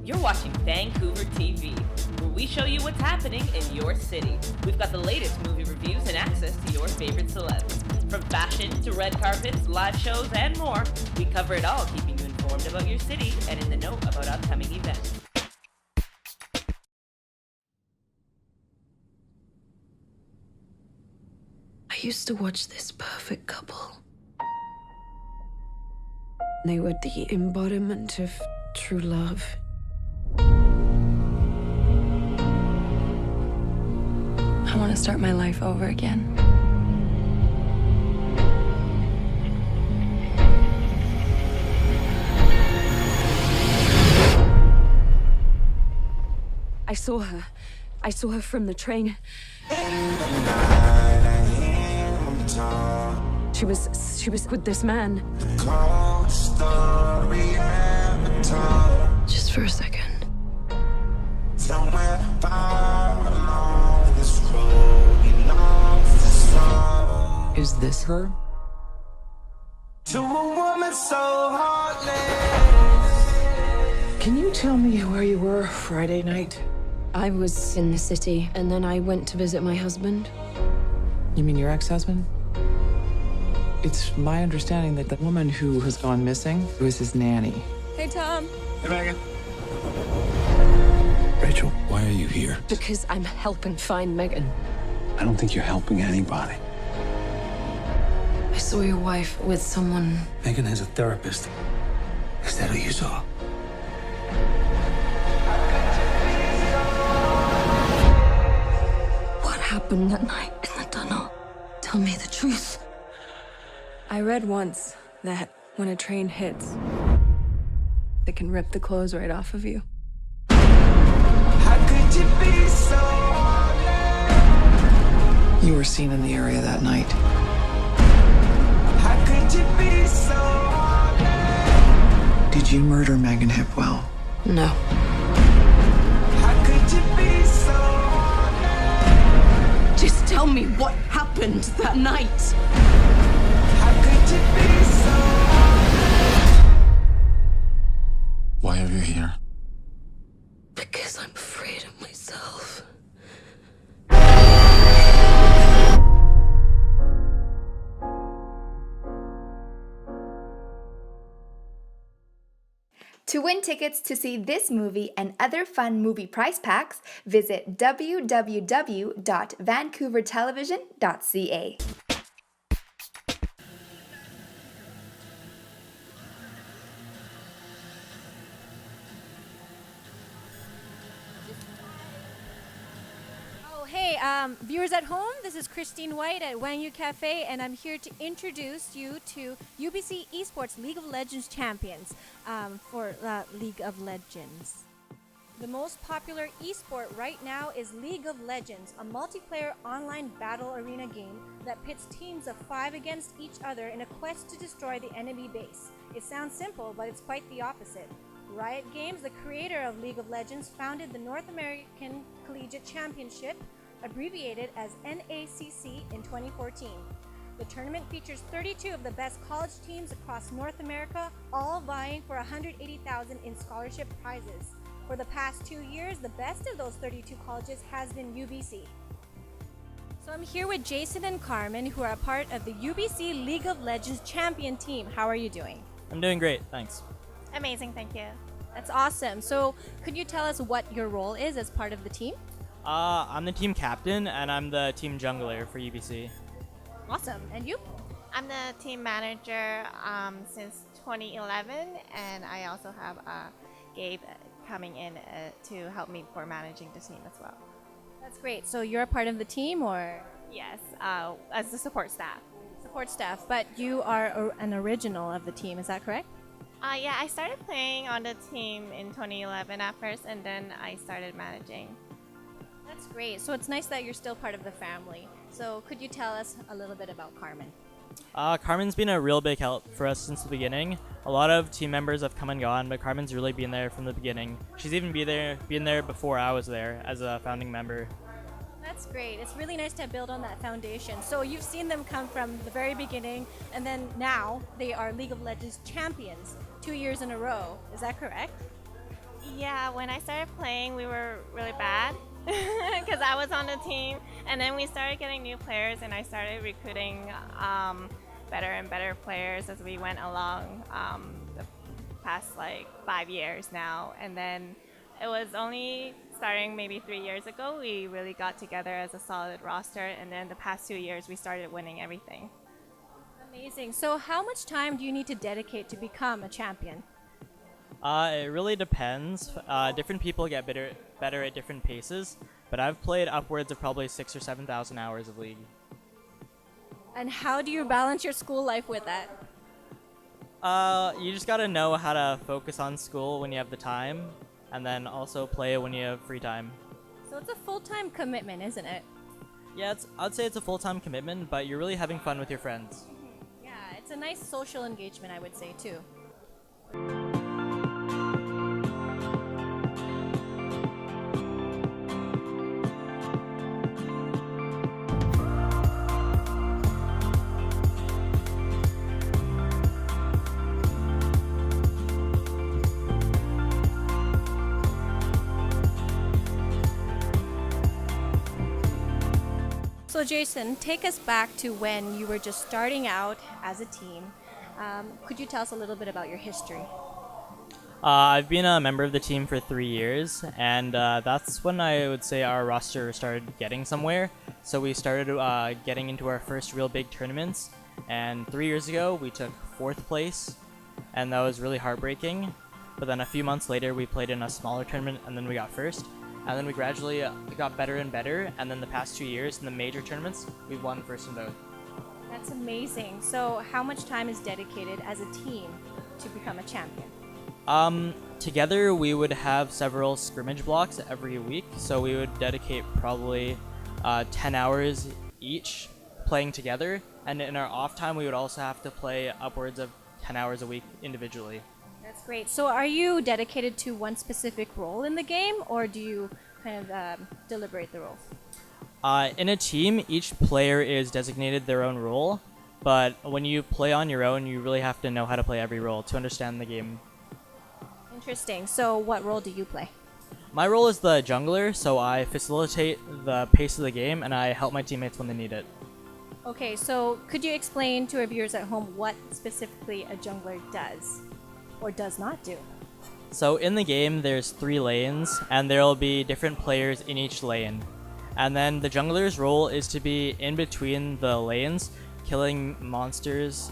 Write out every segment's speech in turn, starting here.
You're watching Vancouver TV, where we show you what's happening in your city. We've got the latest movie reviews and access to your favorite celebs. From fashion to red carpets, live shows, and more, we cover it all, keeping you informed about your city and in the know about upcoming events. I used to watch this perfect couple. They were the embodiment of true love. I want to start my life over again. I saw her. I saw her from the train. She was with this man. Just for a second. Is this her? To a woman so heartless. Can you tell me where you were Friday night? I was in the city, and then I went to visit my husband. You mean your ex-husband? It's my understanding that the woman who has gone missing was his nanny. Hey, Tom. Hey, Megan. Rachel, why are you here? Because I'm helping find Megan. I don't think you're helping anybody. I saw your wife with someone. Megan has a therapist. Is that who you saw? What happened that night in the tunnel? Tell me the truth. I read once that when a train hits, it can rip the clothes right off of you. How could you be so heartless? You were seen in the area that night. How could you be so heartless? Did you murder Megan Hipwell? No. How could you be so heartless? Just tell me what happened that night. How could you be so heartless? Why are you here? Because I'm afraid of myself. To win tickets to see this movie and other fun movie prize packs, visit www.vancouvertelevision.ca. Hey, viewers at home, this is Christine White at Wangyu Cafe, and I'm here to introduce you to UBC Esports League of Legends champions for League of Legends. The most popular esport right now is League of Legends, a multiplayer online battle arena game that pits teams of 5 against each other in a quest to destroy the enemy base. It sounds simple, but it's quite the opposite. Riot Games, the creator of League of Legends, founded the North American Collegiate Championship, abbreviated as NACC, in 2014. The tournament features 32 of the best college teams across North America, all vying for $180,000 in scholarship prizes. For the past 2 years, the best of those 32 colleges has been UBC. So I'm here with Jason and Carmen, who are a part of the UBC League of Legends champion team. How are you doing? I'm doing great, thanks. Amazing, thank you. That's awesome. So could you tell us what your role is as part of the team? I'm the team captain, and I'm the team jungler for UBC. Awesome. And you? I'm the team manager since 2011, and I also have Gabe coming in to help me for managing the team as well. That's great. So you're a part of the team, or? Yes, as the support staff. Support staff, but you are an original of the team, is that correct? Yeah, I started playing on the team in 2011 at first, and then I started managing. That's great. So it's nice that you're still part of the family. So could you tell us a little bit about Carmen? Carmen's been a real big help for us since the beginning. A lot of team members have come and gone, but Carmen's really been there from the beginning. She's even been there before I was there as a founding member. That's great. It's really nice to build on that foundation. So you've seen them come from the very beginning, and then now they are League of Legends champions 2 years in a row. Is that correct? Yeah, when I started playing, we were really bad because I was on the team, and then we started getting new players, and I started recruiting better and better players as we went along the past like 5 years now. And then it was only starting maybe 3 years ago we really got together as a solid roster, and then the past 2 years we started winning everything. Amazing. So how much time do you need to dedicate to become a champion? It really depends. Different people get better at different paces, but I've played upwards of probably 6,000 or 7,000 hours of League. And how do you balance your school life with that? You just gotta know how to focus on school when you have the time, and then also play when you have free time. So it's a full-time commitment, isn't it? Yeah, I'd say it's a full-time commitment, but you're really having fun with your friends. Yeah, it's a nice social engagement, I would say, too. So Jason, take us back to when you were just starting out as a team. Could you tell us a little bit about your history? I've been a member of the team for 3 years, and that's when I would say our roster started getting somewhere. So we started getting into our first real big tournaments, and 3 years ago we took 4th place, and that was really heartbreaking. But then a few months later we played in a smaller tournament, and then we got 1st. And then we gradually got better and better, and then the past 2 years in the major tournaments, we've won 1st in both. That's amazing. So how much time is dedicated as a team to become a champion? Together we would have several scrimmage blocks every week, so we would dedicate probably 10 hours each playing together, and in our off time we would also have to play upwards of 10 hours a week individually. That's great. So are you dedicated to one specific role in the game, or do you kind of deliberate the roles? In a team, each player is designated their own role, but when you play on your own, you really have to know how to play every role to understand the game. Interesting. So what role do you play? My role is the jungler, so I facilitate the pace of the game, and I help my teammates when they need it. Okay, so could you explain to our viewers at home what specifically a jungler does or does not do? So in the game, there's 3 lanes, and there will be different players in each lane. And then the jungler's role is to be in between the lanes, killing monsters,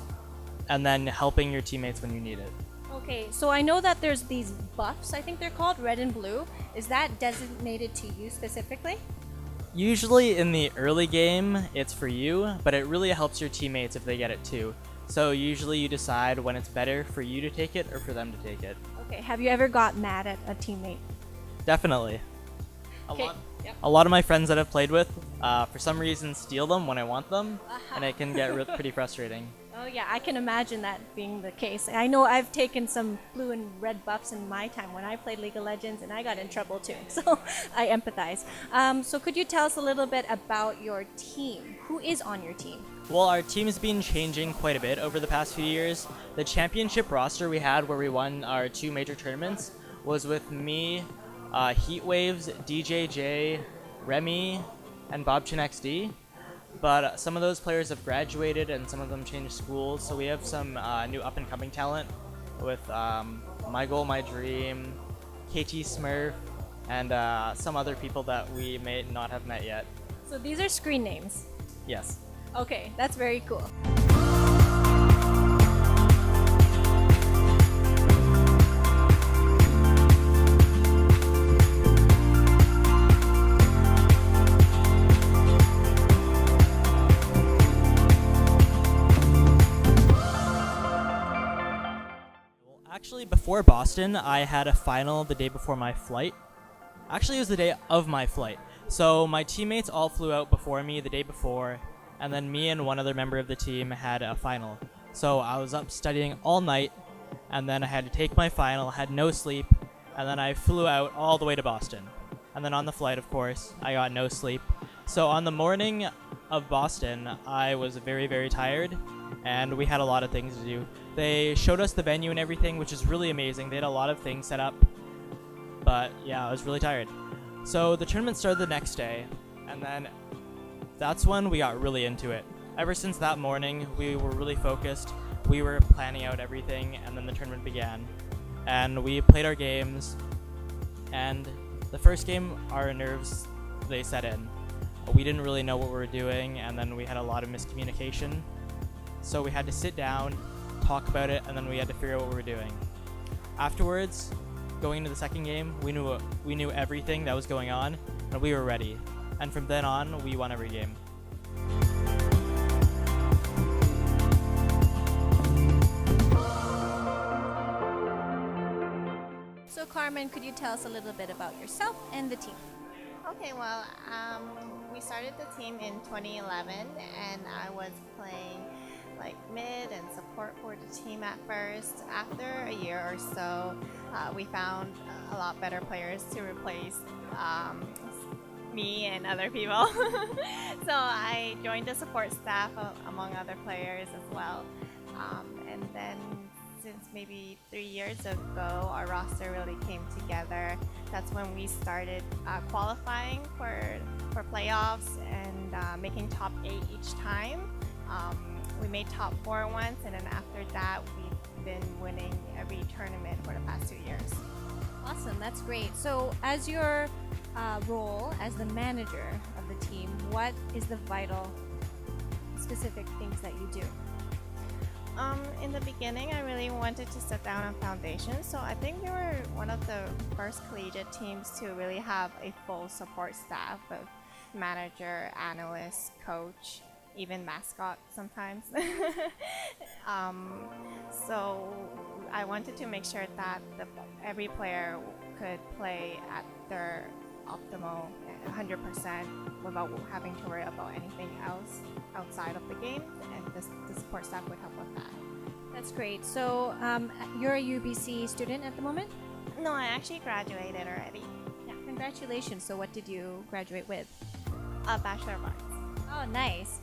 and then helping your teammates when you need it. Okay, so I know that there's these buffs, I think they're called, red and blue. Is that designated to you specifically? Usually in the early game, it's for you, but it really helps your teammates if they get it too. So usually you decide when it's better for you to take it or for them to take it. Okay, have you ever got mad at a teammate? Definitely. Okay. A lot of my friends that I've played with, for some reason, steal them when I want them, and it can get pretty frustrating. Oh yeah, I can imagine that being the case. I know I've taken some blue and red buffs in my time when I played League of Legends, and I got in trouble too, so I empathize. So could you tell us a little bit about your team? Who is on your team? Well, our team has been changing quite a bit over the past few years. The championship roster we had where we won our 2 major tournaments was with me, Heatwaves, DJJ, Remy, and Bobchin XD. But some of those players have graduated and some of them changed schools, so we have some new up-and-coming talent with My Goal, My Dream, KT Smurf, and some other people that we may not have met yet. So these are screen names? Yes. Okay, that's very cool. Actually, before Boston, I had a final the day before my flight. Actually, it was the day of my flight. So my teammates all flew out before me the day before, and then me and one other member of the team had a final. So I was up studying all night, and then I had to take my final, had no sleep, and then I flew out all the way to Boston. And then on the flight, of course, I got no sleep. So on the morning of Boston, I was very, very tired, and we had a lot of things to do. They showed us the venue and everything, which is really amazing. They had a lot of things set up. But yeah, I was really tired. So the tournament started the next day, and then that's when we got really into it. Ever since that morning, we were really focused. We were planning out everything, and then the tournament began. And we played our games, and the first game, our nerves, they set in. We didn't really know what we were doing, and then we had a lot of miscommunication. So we had to sit down, talk about it, and then we had to figure out what we were doing. Afterwards, going into the second game, we knew everything that was going on, and we were ready. And from then on, we won every game. So Carmen, could you tell us a little bit about yourself and the team? Okay, well, we started the team in 2011, and I was playing like mid and support for the team at first. After a year or so, we found a lot better players to replace me and other people. So I joined the support staff among other players as well. And then since maybe 3 years ago, our roster really came together. That's when we started qualifying for playoffs and making top 8 each time. We made top 4 once, and then after that, we've been winning every tournament for the past 2 years. Awesome, that's great. So as your role as the manager of the team, what is the vital specific things that you do? In the beginning, I really wanted to set down a foundation, so I think we were one of the first collegiate teams to really have a full support staff of manager, analyst, coach, even mascot sometimes. So I wanted to make sure that every player could play at their optimal 100% without having to worry about anything else outside of the game, and the support staff would help with that. That's great. So you're a UBC student at the moment? No, I actually graduated already. Yeah, congratulations. So what did you graduate with? A Bachelor of Arts. Oh, nice.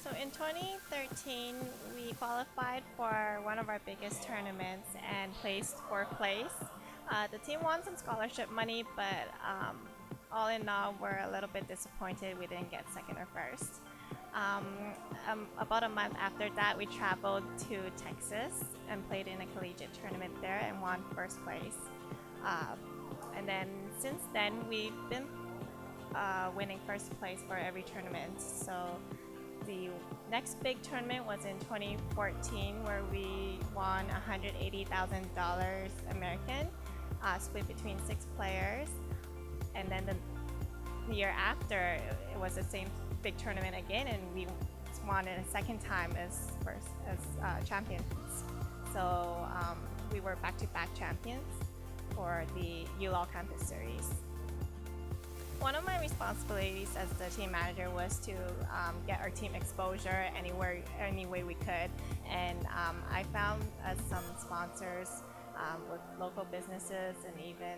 So in 2013, we qualified for one of our biggest tournaments and placed 4th place. The team won some scholarship money, but all in all, we're a little bit disappointed we didn't get 2nd or 1st. About a month after that, we traveled to Texas and played in a collegiate tournament there and won 1st place. And then since then, we've been winning 1st place for every tournament. So the next big tournament was in 2014, where we won $180,000 American, split between 6 players. And then the year after, it was the same big tournament again, and we won it a second time as champions. So we were back-to-back champions for the ULaw Campus Series. One of my responsibilities as the team manager was to get our team exposure any way we could, and I found some sponsors with local businesses and even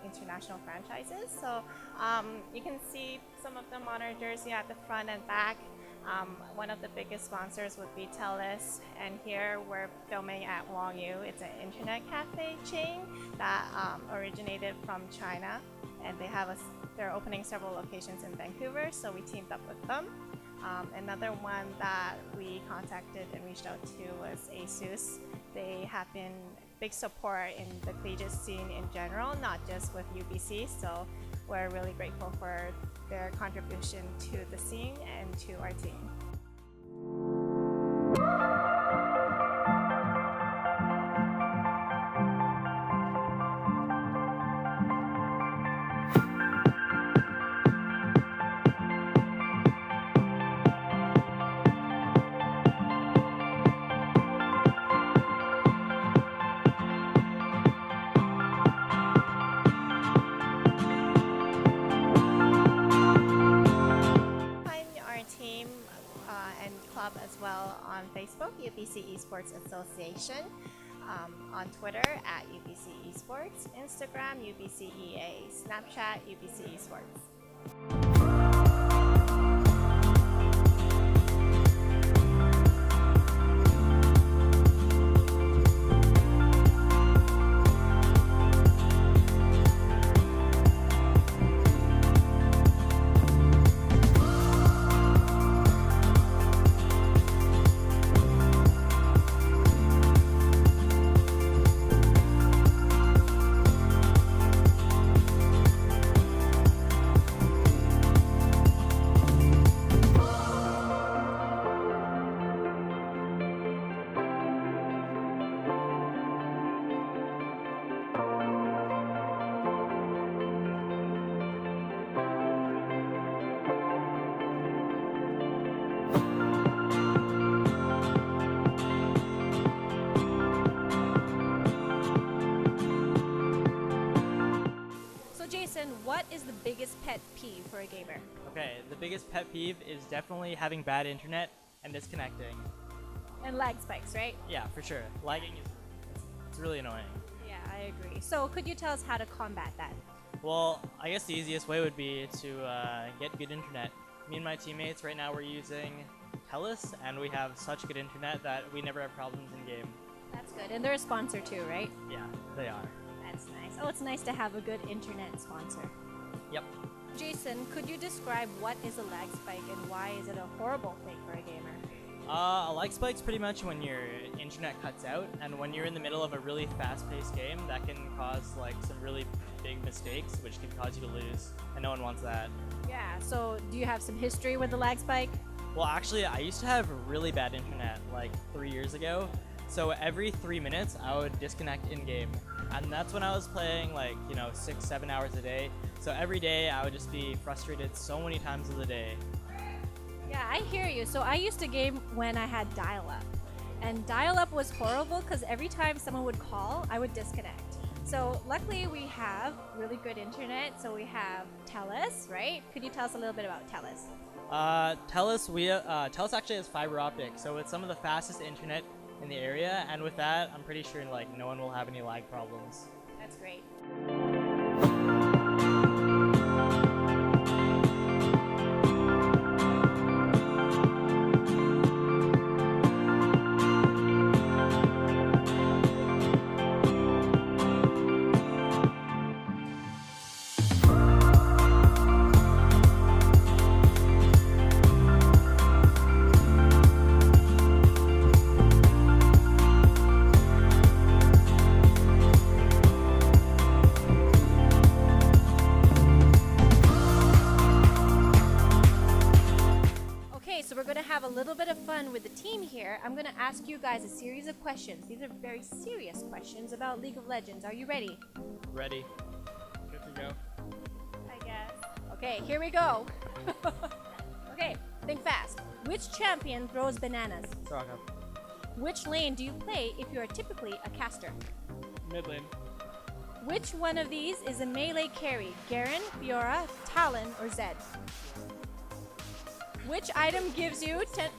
international franchises. So you can see some of them on our jersey at the front and back. One of the biggest sponsors would be TELUS, and here we're filming at Wangyu. It's an internet cafe chain that originated from China, and they're opening several locations in Vancouver, so we teamed up with them. Another one that we contacted and reached out to was ASUS. They have been big support in the collegiate scene in general, not just with UBC, so we're really grateful for their contribution to the scene and to our team. As well on Facebook, UBC Esports Association, on Twitter at UBC Esports, Instagram UBC EA, Snapchat UBC Esports. biggest pet peeve for a gamer? Okay, the biggest pet peeve is definitely having bad internet and disconnecting. And lag spikes, right? Yeah, for sure. Lagging is it's really annoying. Yeah, I agree. So could you tell us how to combat that? Well, I guess the easiest way would be to get good internet. Me and my teammates right now we're using Telus, and we have such good internet that we never have problems in game. That's good. And they're a sponsor too, right? Yeah, they are. That's nice. Oh, it's nice to have a good internet sponsor. Yep. Jason, could you describe what is a lag spike and why is it a horrible thing for a gamer? A lag spike's pretty much when your internet cuts out, and when you're in the middle of a really fast-paced game, that can cause like some really big mistakes, which can cause you to lose, and no one wants that. Yeah, so do you have some history with the lag spike? Well, actually, I used to have really bad internet like 3 years ago, so every 3 minutes I would disconnect in-game, and that's when I was playing like, 6-7 hours a day, so every day I would just be frustrated so many times of the day. Yeah, I hear you. So I used to game when I had dial-up. And dial-up was horrible because every time someone would call, I would disconnect. So luckily we have really good internet. So we have Telus, right? Could you tell us a little bit about Telus? Telus actually has fiber optic, so it's some of the fastest internet in the area, and with that, I'm pretty sure like no one will have any lag problems. That's great. So we're going to have a little bit of fun with the team here. I'm going to ask you guys a series of questions. These are very serious questions about League of Legends. Are you ready? Ready. Good to go. I guess. Okay, here we go. Okay, think fast. Which champion throws bananas? Soraka. Which lane do you play if you are typically a caster? Mid lane. Which one of these is a melee carry? Garen, Fiora, Talon, or Zed? Which item gives you 10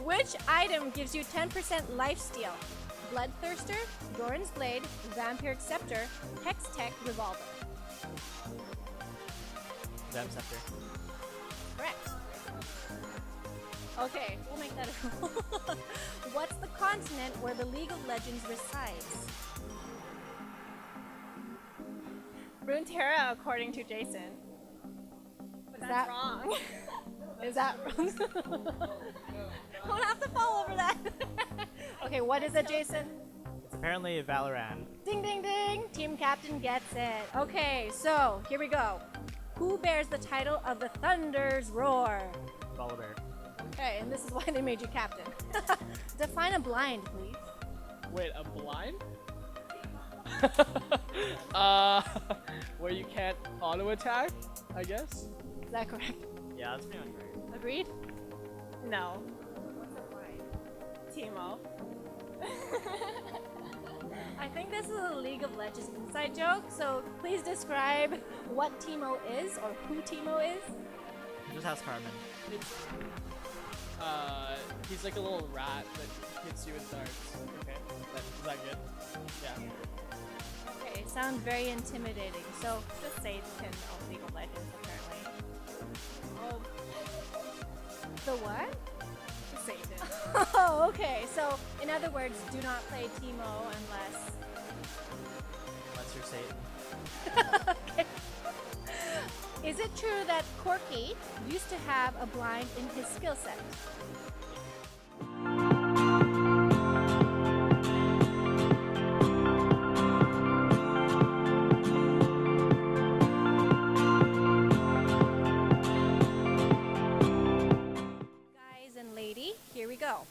Which item gives you 10% lifesteal? Bloodthirster, Doran's Blade, Vampiric Scepter, Hex Tech, Revolver. Vamp Scepter. Correct. Okay, we'll make that a rule. What's the continent where the League of Legends resides? Runeterra, according to Jason. But that's wrong. Is that wrong? Don't have to fall over that. Okay, what is it, Jason? It's apparently Valorant. Ding, ding, ding. Team captain gets it. Okay, so here we go. Who bears the title of the Thunder's Roar? Volibear. Okay, and this is why they made you captain. Define a blind, please. Wait, a blind? Where you can't auto attack, I guess. Is that correct? Yeah, that's pretty much right. Agreed? No. What's a blind? Teemo. I think this is a League of Legends inside joke, so please describe what Teemo is or who Teemo is. Just ask Carmen. He's like a little rat that hits you with darts. Okay, is that good? Yeah. Okay, it sounds very intimidating. So, The Satan of League of Legends, apparently. oh, the what? The Satan. Oh, okay. So, in other words, do not play Teemo unless. Unless you're Satan. Okay. Is it true that Corky used to have a blind in his skill set? Guys and lady, here we go.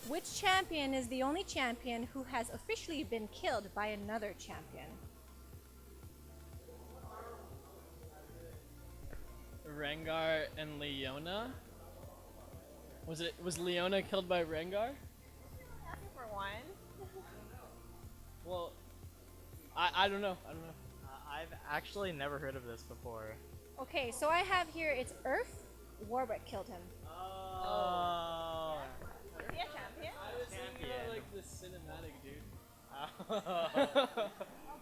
Which champion is the only champion who has officially been killed by another champion? Rengar and Leona. Was Leona killed by Rengar? For one. Well, I don't know. I I've actually never heard of this before. Okay, so I have here it's Earth. Warwick killed him. Oh. Is he a champion? I was thinking about like the cinematic dude.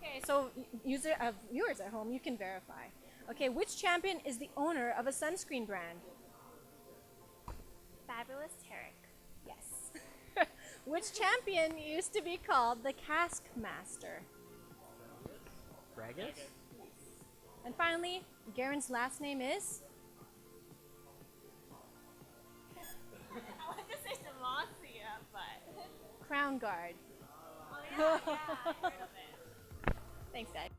Okay, so viewers at home, you can verify. Okay, which champion is the owner of a sunscreen brand? Fabulous Tarek. Yes. Which champion used to be called the Cask Master? Braggis? And finally, Garen's last name is? I want to say Demacia, but. Crown Guard. Oh, yeah, I heard of it. Thanks, guys.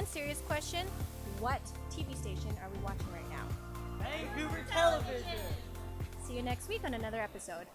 Serious question. What TV station are we watching right now? Vancouver Television. See you next week on another episode.